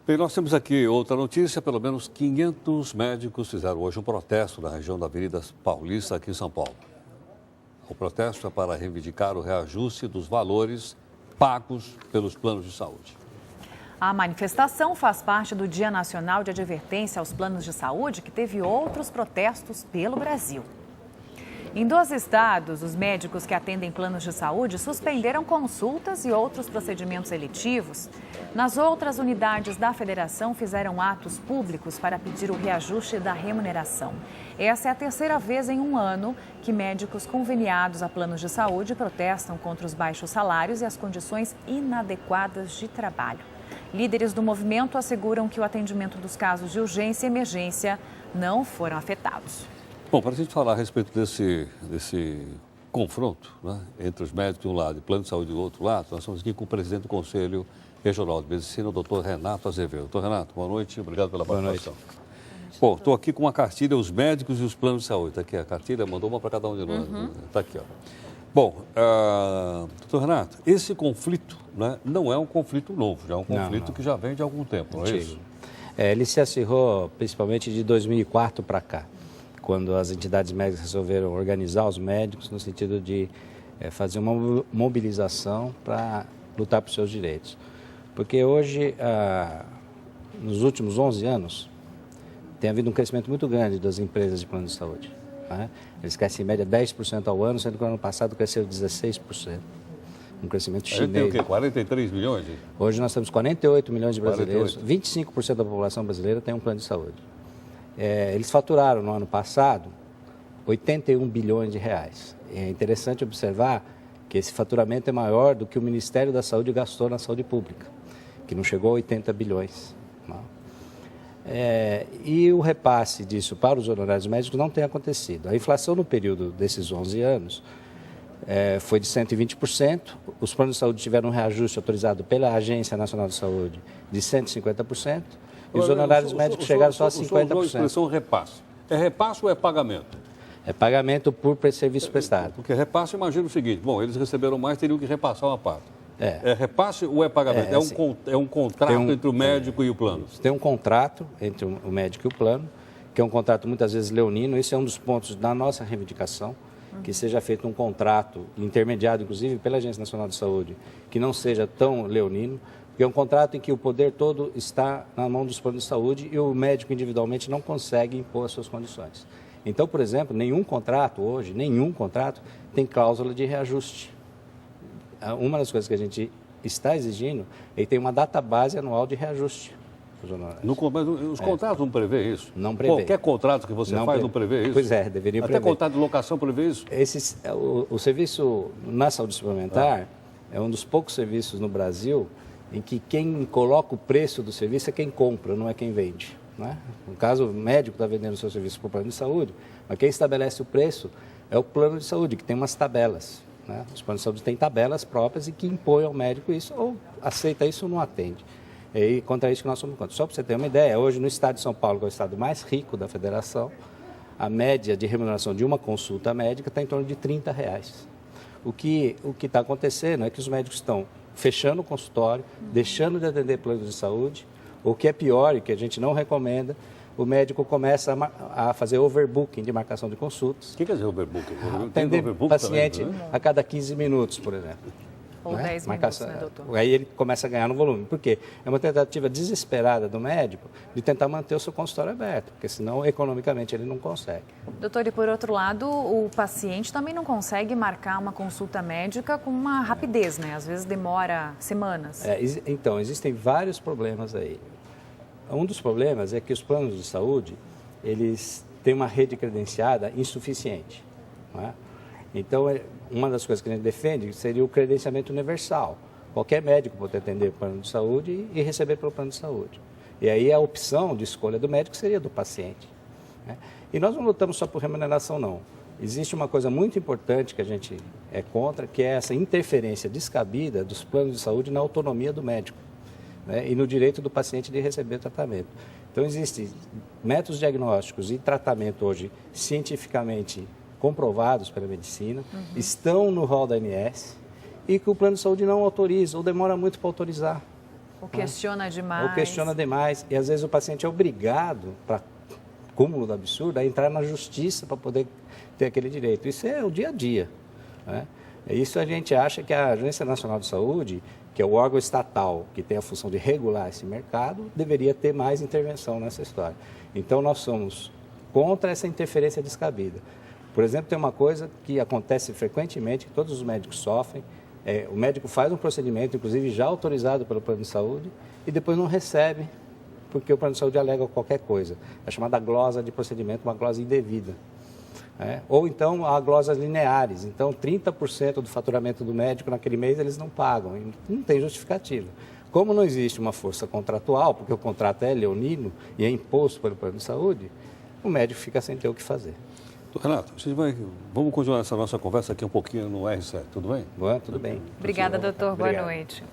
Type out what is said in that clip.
Bem, nós temos aqui outra notícia. Pelo menos 500 médicos fizeram hoje um protesto na região da Avenida Paulista, aqui em São Paulo. O protesto é para reivindicar o reajuste dos valores pagos pelos planos de saúde. A manifestação faz parte do Dia Nacional de Advertência aos Planos de Saúde, que teve outros protestos pelo Brasil. Em 12 estados, os médicos que atendem planos de saúde suspenderam consultas e outros procedimentos eletivos. Nas outras unidades da federação, fizeram atos públicos para pedir o reajuste da remuneração. Essa é a terceira vez em um ano que médicos conveniados a planos de saúde protestam contra os baixos salários e as condições inadequadas de trabalho. Líderes do movimento asseguram que o atendimento dos casos de urgência e emergência não foram afetados. Bom, para a gente falar a respeito desse confronto, né, entre os médicos de um lado e o plano de saúde do outro lado, nós estamos aqui com o presidente do Conselho Regional de Medicina, o doutor Renato Azevedo. Doutor Renato, boa noite, obrigado pela participação. Bom, estou aqui com uma cartilha, os médicos e os planos de saúde. Está aqui a cartilha, mandou uma para cada um de nós. Está aqui, ó. Bom, doutor Renato, esse conflito, né, não é um conflito novo, já é um conflito que já vem de algum tempo, não é isso? Ele se acirrou principalmente de 2004 para cá, quando as entidades médicas resolveram organizar os médicos no sentido de fazer uma mobilização para lutar por seus direitos. Porque hoje, nos últimos 11 anos, tem havido um crescimento muito grande das empresas de plano de saúde. Né? Eles crescem em média 10% ao ano, sendo que no ano passado cresceu 16%. Um crescimento chinês. A gente tem o quê? 43 milhões? Hoje nós temos 48 milhões de brasileiros, 25% da população brasileira tem um plano de saúde. Eles faturaram no ano passado 81 bilhões de reais. É interessante observar que esse faturamento é maior do que o Ministério da Saúde gastou na saúde pública, que não chegou a 80 bilhões. E o repasse disso para os honorários médicos não tem acontecido. A inflação no período desses 11 anos foi de 120%. Os planos de saúde tiveram um reajuste autorizado pela Agência Nacional de Saúde de 150%. E os honorários médicos chegaram só a 50%. A expressão repasse. É repasse ou é pagamento? É pagamento por serviço prestado. Porque repasse, imagina o seguinte, bom, eles receberam mais, teriam que repassar uma parte. É repasse ou é pagamento? É um contrato entre o médico e o plano? Tem um contrato entre o médico e o plano, que é um contrato muitas vezes leonino. Esse é um dos pontos da nossa reivindicação, que seja feito um contrato intermediado, inclusive, pela Agência Nacional de Saúde, que não seja tão leonino, porque é um contrato em que o poder todo está na mão dos planos de saúde e o médico individualmente não consegue impor as suas condições. Então, por exemplo, nenhum contrato hoje, tem cláusula de reajuste. Uma das coisas que a gente está exigindo é que tenha uma database anual de reajuste. Os contratos não prevê isso? Não prevê. Qualquer contrato que você faz não prevê isso? Pois é, deveria prever. Até contrato de locação prevê isso? O serviço na saúde suplementar é um dos poucos serviços no Brasil em que quem coloca o preço do serviço é quem compra, não é quem vende. Né? No caso, o médico está vendendo o seu serviço para o plano de saúde, mas quem estabelece o preço é o plano de saúde, que tem umas tabelas. Né? Os planos de saúde têm tabelas próprias e que impõem ao médico isso, ou aceita isso ou não atende. E contra isso que nós somos contra. Só para você ter uma ideia, hoje no estado de São Paulo, que é o estado mais rico da federação, a média de remuneração de uma consulta médica está em torno de R$30. O que está acontecendo é que os médicos estão fechando o consultório, deixando de atender planos de saúde. O que é pior e que a gente não recomenda, o médico começa a fazer overbooking de marcação de consultas. O que quer dizer overbooking? Atender paciente também, né? A cada 15 minutos, por exemplo. Ou 10 minutos, né, doutor? Aí ele começa a ganhar no volume. Por quê? É uma tentativa desesperada do médico de tentar manter o seu consultório aberto, porque senão, economicamente, ele não consegue. Doutor, e por outro lado, o paciente também não consegue marcar uma consulta médica com uma rapidez, né? Às vezes demora semanas. Então, existem vários problemas aí. Um dos problemas é que os planos de saúde, eles têm uma rede credenciada insuficiente, não é? Então, uma das coisas que a gente defende seria o credenciamento universal. Qualquer médico pode atender o plano de saúde e receber pelo plano de saúde. E aí a opção de escolha do médico seria do paciente. Né? E nós não lutamos só por remuneração, não. Existe uma coisa muito importante que a gente é contra, que é essa interferência descabida dos planos de saúde na autonomia do médico, né? E no direito do paciente de receber tratamento. Então, existem métodos diagnósticos e tratamento hoje cientificamente comprovados pela medicina, estão no rol da ANS e que o plano de saúde não autoriza ou demora muito para autorizar. Ou questiona demais. Ou questiona demais. E às vezes o paciente é obrigado, para cúmulo do absurdo, a entrar na justiça para poder ter aquele direito. Isso é o dia a dia, né? Isso a gente acha que a Agência Nacional de Saúde, que é o órgão estatal que tem a função de regular esse mercado, deveria ter mais intervenção nessa história. Então, nós somos contra essa interferência descabida. Por exemplo, tem uma coisa que acontece frequentemente, que todos os médicos sofrem, o médico faz um procedimento, inclusive já autorizado pelo plano de saúde, e depois não recebe, porque o plano de saúde alega qualquer coisa. É chamada glosa de procedimento, uma glosa indevida. Ou então há glosas lineares, então 30% do faturamento do médico naquele mês eles não pagam, e não tem justificativa. Como não existe uma força contratual, porque o contrato é leonino e é imposto pelo plano de saúde, o médico fica sem ter o que fazer. Renato, vamos continuar essa nossa conversa aqui um pouquinho no R7, tudo bem? Bom, tudo bem. Obrigada, doutor. Boa Obrigado. noite.